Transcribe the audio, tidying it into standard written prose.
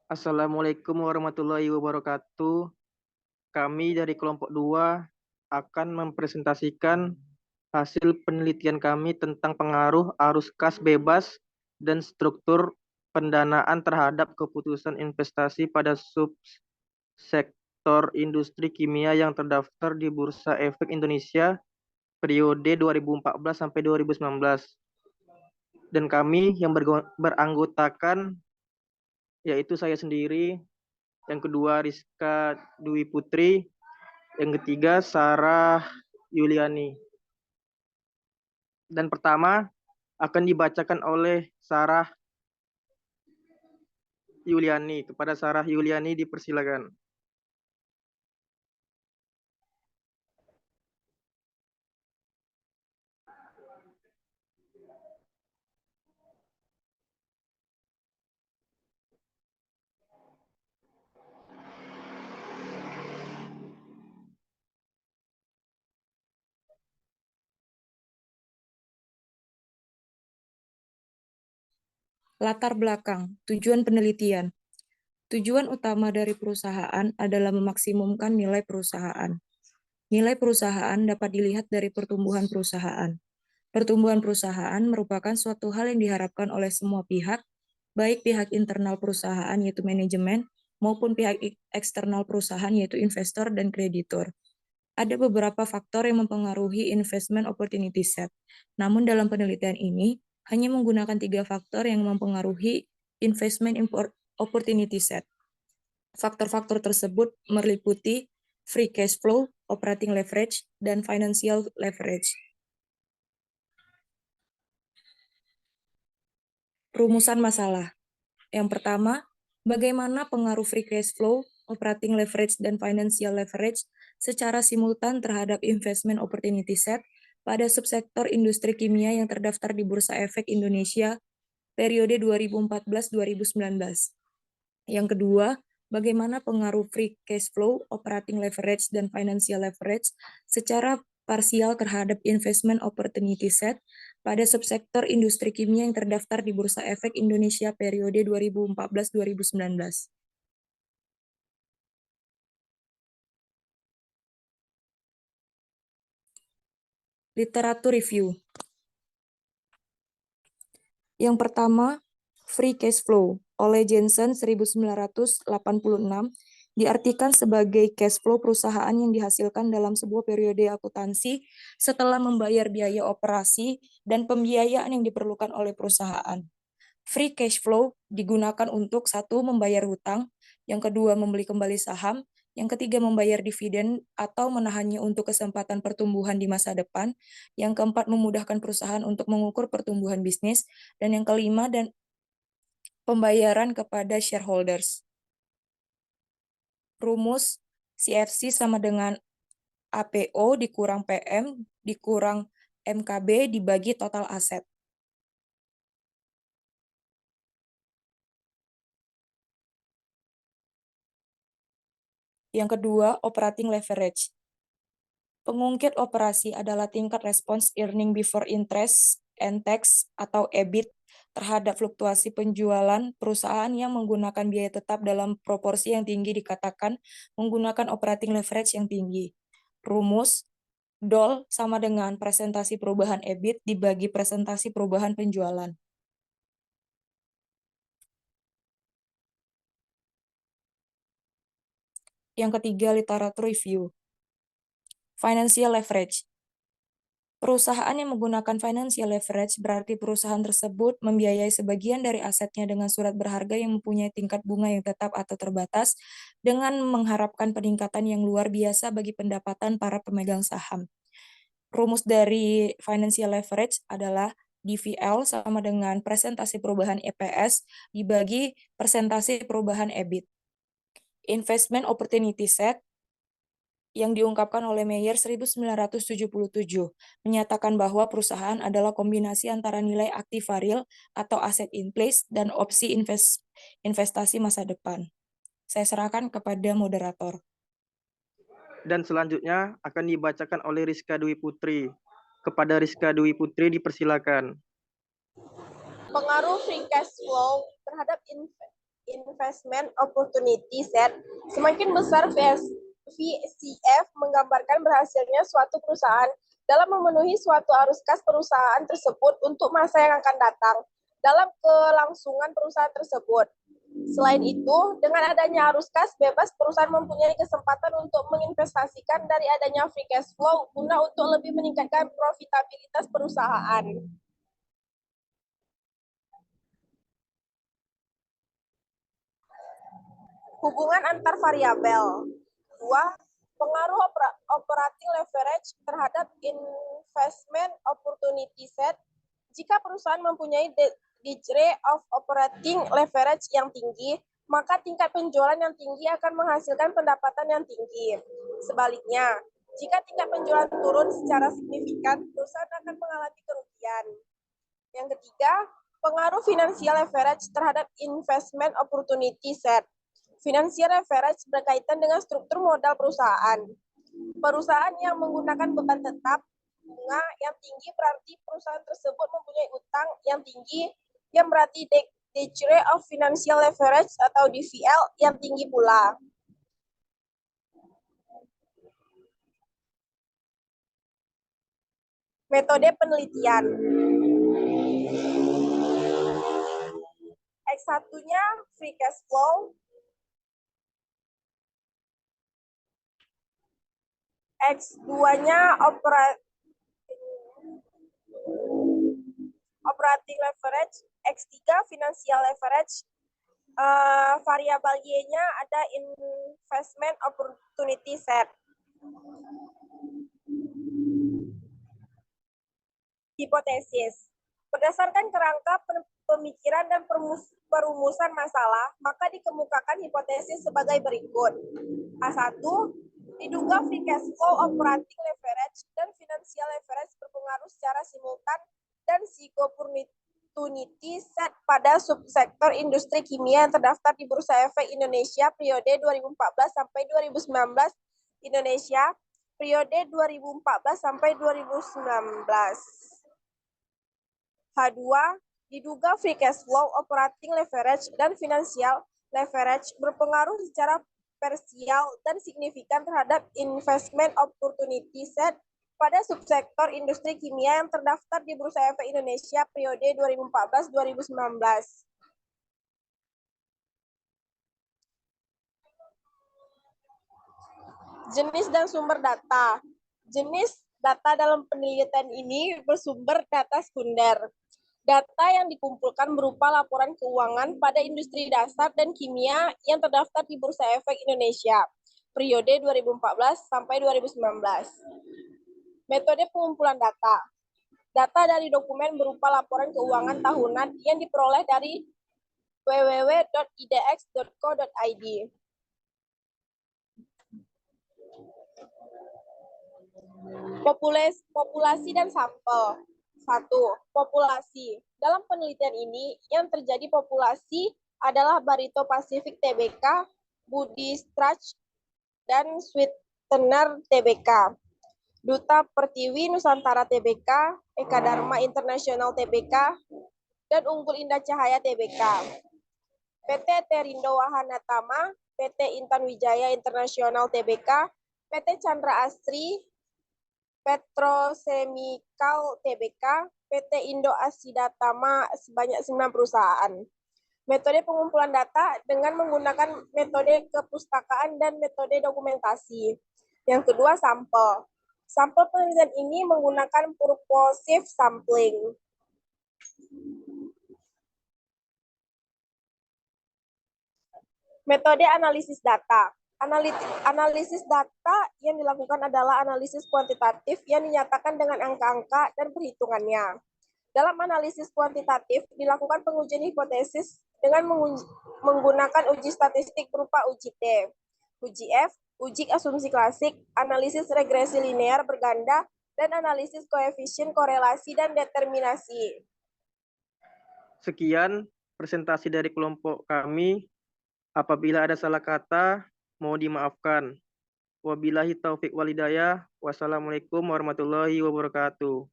Assalamualaikum warahmatullahi wabarakatuh. Kami dari kelompok 2 akan mempresentasikan hasil penelitian kami tentang pengaruh arus kas bebas dan struktur pendanaan terhadap keputusan investasi pada subsektor industri kimia yang terdaftar di Bursa Efek Indonesia periode 2014 sampai 2019. Dan kami yang beranggotakan yaitu saya sendiri, yang kedua Rizka Dwi Putri, yang ketiga Sarah Yuliani. Dan pertama akan dibacakan oleh Sarah Yuliani. Kepada Sarah Yuliani dipersilakan. Latar belakang, tujuan penelitian. Tujuan utama dari perusahaan adalah memaksimumkan nilai perusahaan. Nilai perusahaan dapat dilihat dari pertumbuhan perusahaan. Pertumbuhan perusahaan merupakan suatu hal yang diharapkan oleh semua pihak, baik pihak internal perusahaan yaitu manajemen, maupun pihak eksternal perusahaan yaitu investor dan kreditur. Ada beberapa faktor yang mempengaruhi investment opportunity set. Namun dalam penelitian ini, hanya menggunakan 3 faktor yang mempengaruhi investment opportunity set. Faktor-faktor tersebut meliputi free cash flow, operating leverage, dan financial leverage. Rumusan masalah. Yang pertama, bagaimana pengaruh free cash flow, operating leverage, dan financial leverage secara simultan terhadap investment opportunity set pada subsektor industri kimia yang terdaftar di Bursa Efek Indonesia periode 2014-2019. Yang kedua, bagaimana pengaruh free cash flow, operating leverage, dan financial leverage secara parsial terhadap investment opportunity set pada subsektor industri kimia yang terdaftar di Bursa Efek Indonesia periode 2014-2019. Literatur review. Yang pertama, free cash flow oleh Jensen 1986 diartikan sebagai cash flow perusahaan yang dihasilkan dalam sebuah periode akuntansi setelah membayar biaya operasi dan pembiayaan yang diperlukan oleh perusahaan. Free cash flow digunakan untuk 1. Membayar hutang, yang kedua membeli kembali saham, yang ketiga membayar dividen atau menahannya untuk kesempatan pertumbuhan di masa depan, yang keempat memudahkan perusahaan untuk mengukur pertumbuhan bisnis, dan yang kelima dan pembayaran kepada shareholders. Rumus CFC sama dengan APO dikurang PM dikurang MKB dibagi total aset. Yang kedua, operating leverage. Pengungkit operasi adalah tingkat respons earning before interest and tax atau EBIT terhadap fluktuasi penjualan perusahaan yang menggunakan biaya tetap dalam proporsi yang tinggi dikatakan menggunakan operating leverage yang tinggi. Rumus DOL sama dengan presentasi perubahan EBIT dibagi presentasi perubahan penjualan. Yang ketiga, literatur review. Financial leverage. Perusahaan yang menggunakan financial leverage berarti perusahaan tersebut membiayai sebagian dari asetnya dengan surat berharga yang mempunyai tingkat bunga yang tetap atau terbatas dengan mengharapkan peningkatan yang luar biasa bagi pendapatan para pemegang saham. Rumus dari financial leverage adalah DVL sama dengan presentasi perubahan EPS dibagi presentasi perubahan EBIT. Investment opportunity set yang diungkapkan oleh Mayer 1977 menyatakan bahwa perusahaan adalah kombinasi antara nilai aktiva real atau aset in place dan opsi investasi masa depan. Saya serahkan kepada moderator. Dan selanjutnya akan dibacakan oleh Rizka Dwi Putri. Kepada Rizka Dwi Putri dipersilakan. Pengaruh free cash flow terhadap Investment Opportunity Set, semakin besar VCF menggambarkan berhasilnya suatu perusahaan dalam memenuhi suatu arus kas perusahaan tersebut untuk masa yang akan datang dalam kelangsungan perusahaan tersebut. Selain itu, dengan adanya arus kas bebas, perusahaan mempunyai kesempatan untuk menginvestasikan dari adanya free cash flow guna untuk lebih meningkatkan profitabilitas perusahaan. Hubungan antar variabel. 2. Pengaruh operating leverage terhadap investment opportunity set. Jika perusahaan mempunyai degree of operating leverage yang tinggi, maka tingkat penjualan yang tinggi akan menghasilkan pendapatan yang tinggi. Sebaliknya, jika tingkat penjualan turun secara signifikan, perusahaan akan mengalami kerugian. Yang ketiga, pengaruh financial leverage terhadap investment opportunity set. Financial leverage berkaitan dengan struktur modal perusahaan. Perusahaan yang menggunakan beban tetap bunga yang tinggi berarti perusahaan tersebut mempunyai utang yang tinggi, yang berarti degree of financial leverage atau DVL yang tinggi pula. Metode penelitian. X1-nya free cash flow, X2-nya operating leverage, X3 financial leverage, variabel Y-nya ada investment opportunity set. Hipotesis. Berdasarkan kerangka pemikiran dan perumusan masalah, maka dikemukakan hipotesis sebagai berikut. A1, diduga free cash flow, operating leverage, dan financial leverage berpengaruh secara simultan dan opportunity set pada subsektor industri kimia yang terdaftar di Bursa Efek Indonesia periode 2014 sampai 2019 Indonesia periode 2014 sampai 2019. H2, diduga free cash flow, operating leverage, dan financial leverage berpengaruh secara parsial dan signifikan terhadap investment opportunity set pada subsektor industri kimia yang terdaftar di Bursa Efek Indonesia periode 2014-2019. Jenis dan sumber data. Jenis data dalam penelitian ini bersumber data sekunder. Data yang dikumpulkan berupa laporan keuangan pada industri dasar dan kimia yang terdaftar di Bursa Efek Indonesia periode 2014 sampai 2019. Metode pengumpulan data. Data dari dokumen berupa laporan keuangan tahunan yang diperoleh dari www.idx.co.id. Populasi dan sampel. 1. Populasi. Dalam penelitian ini, yang terjadi populasi adalah Barito Pacific Tbk, Budi Strach, dan Sweetener Tbk, Duta Pertiwi Nusantara Tbk, Eka Dharma International Tbk, dan Unggul Indah Cahaya Tbk. PT Terindo Wahana Tama, PT Intan Wijaya International Tbk, PT Chandra Asri, Petrochemical Tbk, PT Indo Asida Tama sebanyak 9 perusahaan. Metode pengumpulan data dengan menggunakan metode kepustakaan dan metode dokumentasi. Yang kedua, sampel. Sampel penelitian ini menggunakan purposive sampling. Metode analisis data. Analisis data yang dilakukan adalah analisis kuantitatif yang dinyatakan dengan angka-angka dan perhitungannya. Dalam analisis kuantitatif, dilakukan pengujian hipotesis dengan menggunakan uji statistik berupa uji T, uji F, uji asumsi klasik, analisis regresi linear berganda, dan analisis koefisien korelasi dan determinasi. Sekian presentasi dari kelompok kami. Apabila ada salah kata, mohon dimaafkan. Wabillahi taufik walhidayah. Wassalamualaikum warahmatullahi wabarakatuh.